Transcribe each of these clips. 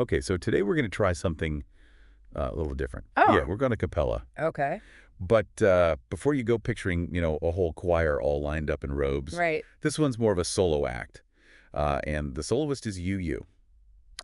Okay, so today we're going to try something a little different. Oh, Yeah, we're going to Capella. okay. But before you go picturing, a whole choir all lined up in robes, Right. this one's more of a solo act. And the soloist is you.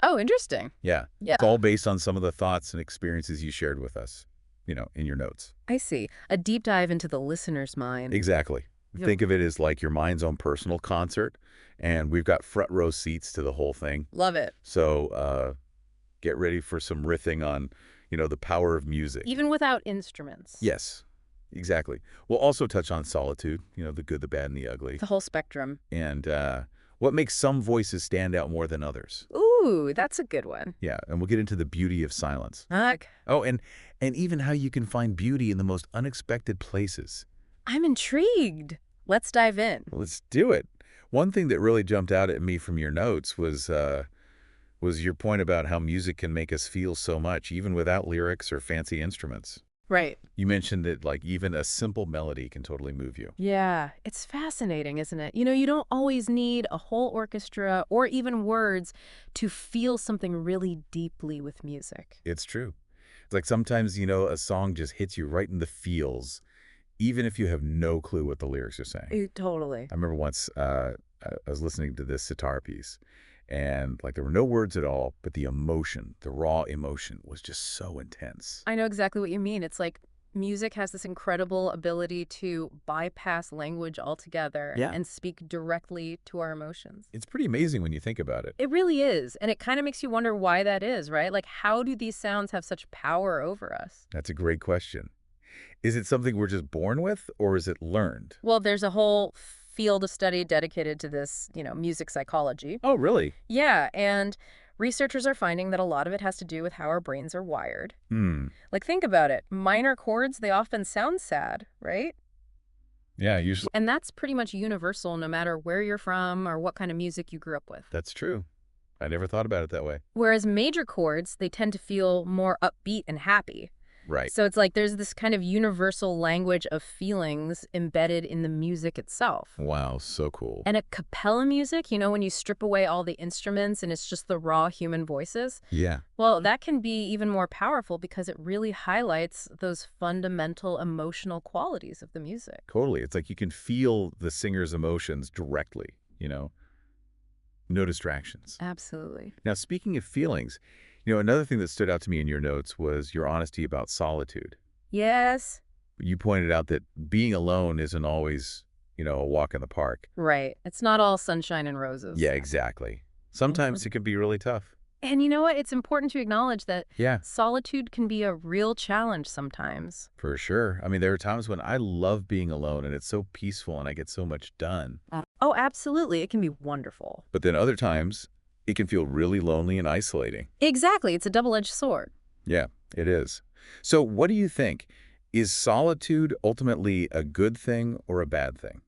Oh, interesting. Yeah. Yeah. It's all based on some of the thoughts and experiences you shared with us, in your notes. I see. A deep dive into the listener's mind. Exactly. Yep. Think of it as like your mind's own personal concert, and we've got front row seats to the whole thing. Love it. So get ready for some riffing on, the power of music. Even without instruments. Yes, exactly. We'll also touch on solitude, the good, the bad, and the ugly, The whole spectrum. and what makes some voices stand out more than others. Ooh, that's a good one. Yeah, and we'll get into the beauty of silence. Ugh. Oh, and even how you can find beauty in the most unexpected places. I'm intrigued. Let's dive in. Let's do it. One thing that really jumped out at me from your notes was your point about how music can make us feel so much, even without lyrics or fancy instruments. Right. You mentioned that, like, even a simple melody can totally move you. Yeah, it's fascinating, isn't it? You don't always need a whole orchestra or even words to feel something really deeply with music. It's true. It's like sometimes, a song just hits you right in the feels, even if you have no clue what the lyrics are saying. Totally. I remember once I was listening to this sitar piece, and like there were no words at all, but the emotion, the raw emotion was just so intense. I know exactly what you mean. It's like music has this incredible ability to bypass language altogether Yeah. and speak directly to our emotions. It's pretty amazing when you think about it. It really is. And it kind of makes you wonder why that is, right? Like, how do these sounds have such power over us? That's a great question. Is it something we're just born with, or is it learned? Well, there's a whole field of study dedicated to this, music psychology. Oh, really? Yeah. And researchers are finding that a lot of it has to do with how our brains are wired. Hmm. Like, think about it. Minor chords, they often sound sad, right? Yeah, usually And that's pretty much universal no matter where you're from or what kind of music you grew up with. that's true. I never thought about it that way. Whereas major chords, they tend to feel more upbeat and happy. Right. So it's like there's this kind of universal language of feelings embedded in the music itself. Wow, so cool. And a cappella music, when you strip away all the instruments and it's just the raw human voices, Yeah. well, that can be even more powerful because it really highlights those fundamental emotional qualities of the music. Totally. It's like you can feel the singer's emotions directly. No distractions. Absolutely. Now, speaking of feelings, another thing that stood out to me in your notes was your honesty about solitude. Yes. You pointed out that being alone isn't always, a walk in the park. Right. It's not all sunshine and roses. Yeah, exactly. Sometimes it can be really tough. And you know what? It's important to acknowledge that Yeah, solitude can be a real challenge sometimes. for sure. I mean, there are times when I love being alone and it's so peaceful and I get so much done. Oh, absolutely. It can be wonderful. But then other times, it can feel really lonely and isolating. Exactly. It's a double-edged sword. Yeah, it is. So what do you think? Is solitude ultimately a good thing or a bad thing?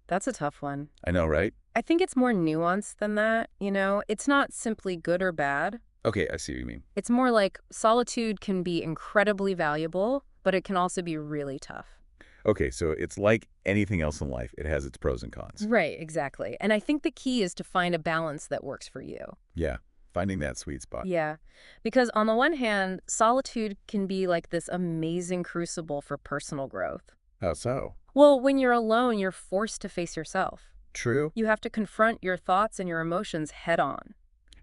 That's a tough one. I know, right? I think it's more nuanced than that, It's not simply good or bad. Okay, I see what you mean. It's more like solitude can be incredibly valuable, but it can also be really tough. Okay, so it's like anything else in life. It has its pros and cons. Right, exactly. And I think the key is to find a balance that works for you. Yeah, finding that sweet spot. Yeah, because on the one hand, solitude can be like this amazing crucible for personal growth. How so? Well, when you're alone, you're forced to face yourself. True. You have to confront your thoughts and your emotions head on.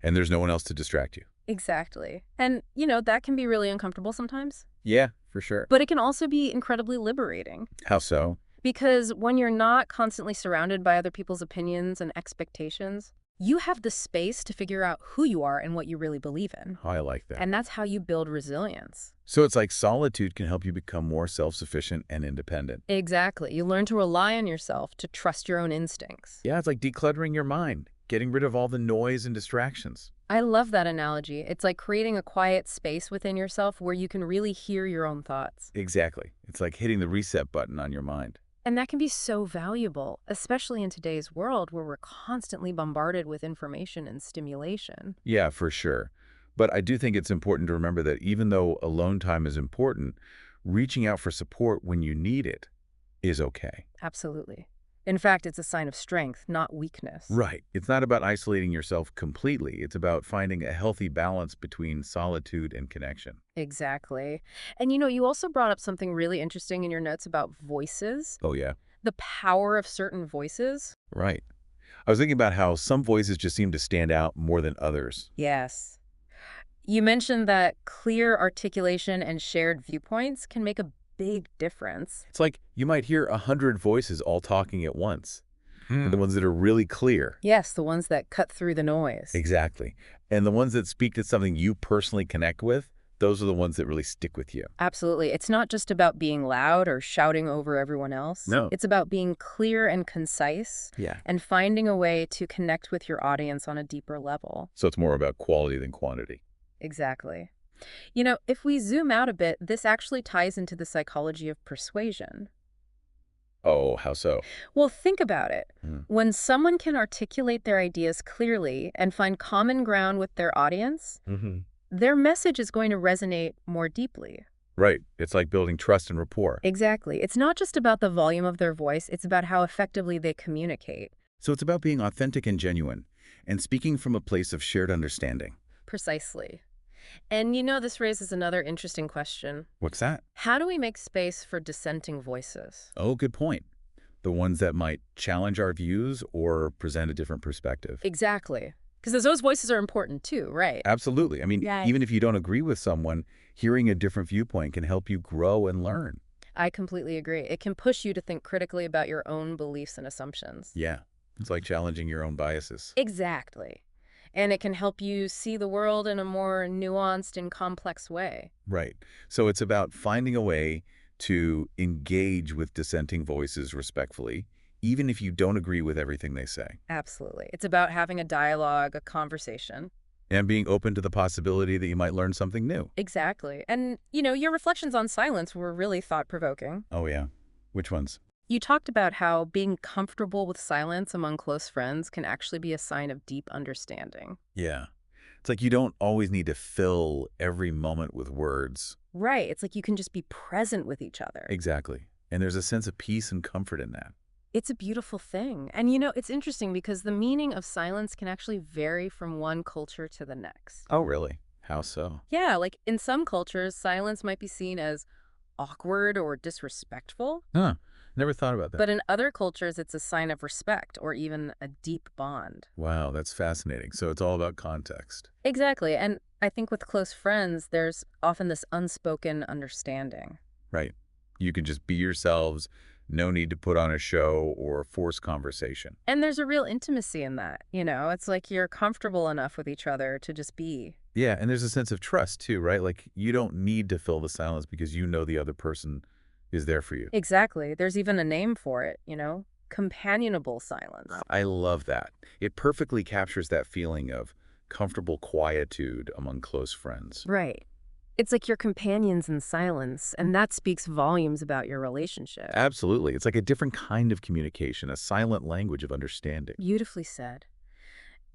And there's no one else to distract you. Exactly. And, that can be really uncomfortable sometimes. Yeah, for sure. But it can also be incredibly liberating. How so? Because when you're not constantly surrounded by other people's opinions and expectations, you have the space to figure out who you are and what you really believe in. Oh, I like that. And that's how you build resilience. So it's like solitude can help you become more self-sufficient and independent. Exactly. You learn to rely on yourself, to trust your own instincts. Yeah, it's like decluttering your mind, getting rid of all the noise and distractions. I love that analogy. It's like creating a quiet space within yourself where you can really hear your own thoughts. Exactly. It's like hitting the reset button on your mind. And that can be so valuable, especially in today's world where we're constantly bombarded with information and stimulation. Yeah, for sure. But I do think it's important to remember that even though alone time is important, reaching out for support when you need it is okay. Absolutely. In fact, it's a sign of strength, not weakness. Right. It's not about isolating yourself completely. It's about finding a healthy balance between solitude and connection. Exactly. And you also brought up something really interesting in your notes about voices, Oh, yeah. the power of certain voices. Right. I was thinking about how some voices just seem to stand out more than others. Yes. You mentioned that clear articulation and shared viewpoints can make a big difference. It's like you might hear 100 voices all talking at once. And the ones that are really clear. Yes, the ones that cut through the noise. Exactly. And the ones that speak to something you personally connect with, those are the ones that really stick with you. Absolutely. It's not just about being loud or shouting over everyone else. No. It's about being clear and concise Yeah. and finding a way to connect with your audience on a deeper level. So it's more about quality than quantity. Exactly. If we zoom out a bit, this actually ties into the psychology of persuasion. Oh, how so? Well, think about it. Hmm. When someone can articulate their ideas clearly and find common ground with their audience, Mm-hmm. their message is going to resonate more deeply. Right. It's like building trust and rapport. Exactly. It's not just about the volume of their voice, it's about how effectively they communicate. So it's about being authentic and genuine and speaking from a place of shared understanding. Precisely. And this raises another interesting question. What's that? How do we make space for dissenting voices? Oh, good point. The ones that might challenge our views or present a different perspective. Exactly. Because those voices are important too, right? Absolutely. I mean, Yes. even if you don't agree with someone, hearing a different viewpoint can help you grow and learn. I completely agree. It can push you to think critically about your own beliefs and assumptions. Yeah. It's like challenging your own biases. Exactly. And it can help you see the world in a more nuanced and complex way. Right. So it's about finding a way to engage with dissenting voices respectfully, even if you don't agree with everything they say, Absolutely. It's about having a dialogue, a conversation. and being open to the possibility that you might learn something new. Exactly. And, your reflections on silence were really thought-provoking. Oh, yeah. Which ones? You talked about how being comfortable with silence among close friends can actually be a sign of deep understanding. Yeah. It's like you don't always need to fill every moment with words. Right. It's like you can just be present with each other. Exactly. And there's a sense of peace and comfort in that. It's a beautiful thing. And it's interesting because the meaning of silence can actually vary from one culture to the next. Oh, really? How so? Yeah, like in some cultures, silence might be seen as awkward or disrespectful, Huh. Never thought about that. but in other cultures, it's a sign of respect or even a deep bond. Wow, that's fascinating. So it's all about context. Exactly. And I think with close friends, there's often this unspoken understanding. Right. You can just be yourselves, no need to put on a show or force conversation. And there's a real intimacy in that. It's like you're comfortable enough with each other to just be. Yeah, and there's a sense of trust too, right? Like you don't need to fill the silence because you know the other person is there for you. Exactly. There's even a name for it, companionable silence. I love that. It perfectly captures that feeling of comfortable quietude among close friends. Right. It's like your companions in silence, and that speaks volumes about your relationship. Absolutely. It's like a different kind of communication, a silent language of understanding. Beautifully said.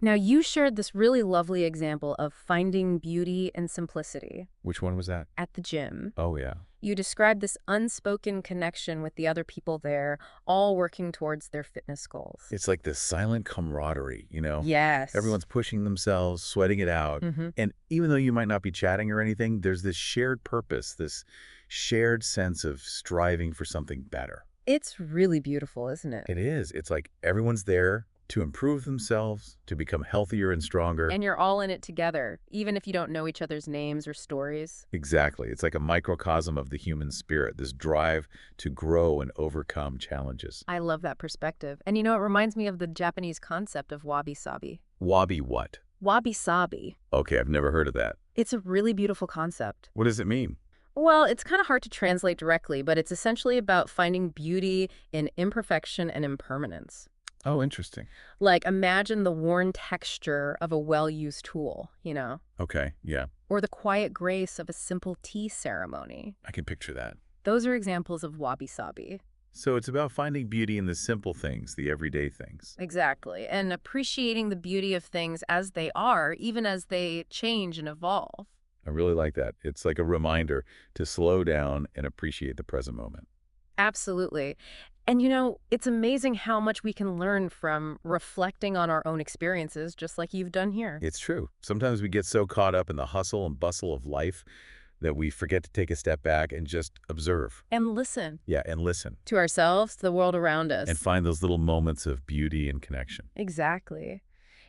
Now, you shared this really lovely example of finding beauty in simplicity Which one was that? at the gym. Oh, yeah. You described this unspoken connection with the other people there, all working towards their fitness goals. It's like this silent camaraderie, you know? Yes. Everyone's pushing themselves, sweating it out. Mm-hmm. And even though you might not be chatting or anything, there's this shared purpose, this shared sense of striving for something better. It's really beautiful, isn't it? It is. It's like everyone's there to improve themselves, to become healthier and stronger. And you're all in it together, even if you don't know each other's names or stories. Exactly. It's like a microcosm of the human spirit, this drive to grow and overcome challenges. I love that perspective. And it reminds me of the Japanese concept of wabi-sabi. Wabi what? Wabi-sabi. Okay, I've never heard of that. It's a really beautiful concept. What does it mean? Well, it's kind of hard to translate directly, but it's essentially about finding beauty in imperfection and impermanence. Oh, interesting. Like, imagine the worn texture of a well-used tool, Okay, yeah, or the quiet grace of a simple tea ceremony. I can picture that. Those are examples of wabi-sabi. So it's about finding beauty in the simple things, the everyday things. Exactly. And appreciating the beauty of things as they are, even as they change and evolve. I really like that. It's like a reminder to slow down and appreciate the present moment. Absolutely. And it's amazing how much we can learn from reflecting on our own experiences, just like you've done here. It's true. Sometimes we get so caught up in the hustle and bustle of life that we forget to take a step back and just observe. And listen Yeah, and listen. to ourselves, to the world around And us. find those little moments of beauty and connection. Exactly.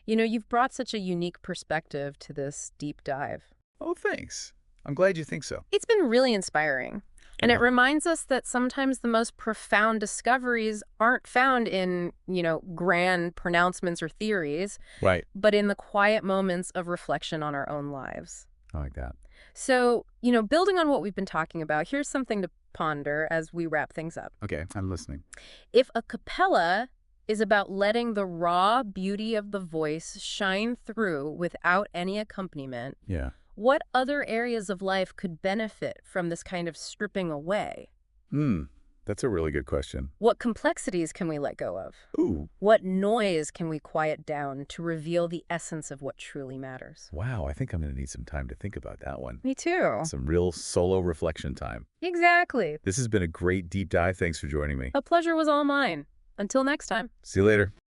You've brought such a unique perspective to this deep dive. Oh, thanks. I'm glad you think so. It's been really inspiring. And it Yeah. reminds us that sometimes the most profound discoveries aren't found in, grand pronouncements or theories, Right. but in the quiet moments of reflection on our own lives. I like that. So, building on what we've been talking about, here's something to ponder as we wrap things up. Okay, I'm listening. If a cappella is about letting the raw beauty of the voice shine through without any accompaniment, Yeah. what other areas of life could benefit from this kind of stripping away? That's a really good question. What complexities can we let go of? Ooh, What noise can we quiet down to reveal the essence of what truly matters? wow. I think I'm going to need some time to think about that one. Me too. Some real solo reflection time. Exactly. This has been a great deep dive. Thanks for joining me. A pleasure was all mine. Until next time. See you later.